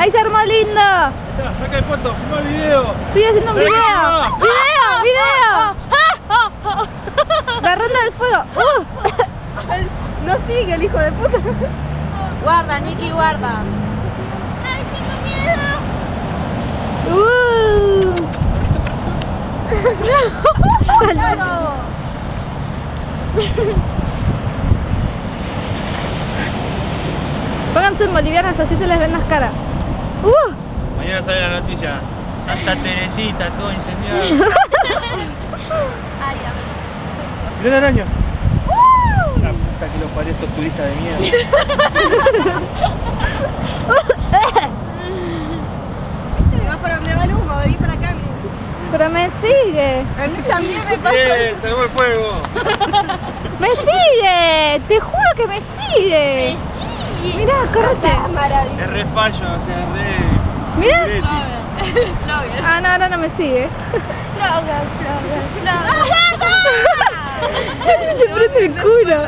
¡Ahí se armó lindo! Saca el foto, filma el video. Estoy haciendo un video. ¡Video! La ronda del fuego. No sigue el hijo de puta. Guarda, Nicky, guarda. ¡Ay, tengo miedo! Pónganse en bolivianas, así se les ven las caras. Mañana sale la noticia. Santa Teresita, todo incendiado. Ay, a ver. Mirá la araña. La puta que lo parió estos turistas de mierda. Me va el humo, vení para acá. Pero me sigue. A mí también me pasa. ¡Bien! ¡Se armó el fuego! Me sigue. Te juro que me sigue. Mirá, correte. Es re fallo, o sea, re... Mirá. Flogger. Ah, no, ahora no me sigue. Flogger. Se prende el culo.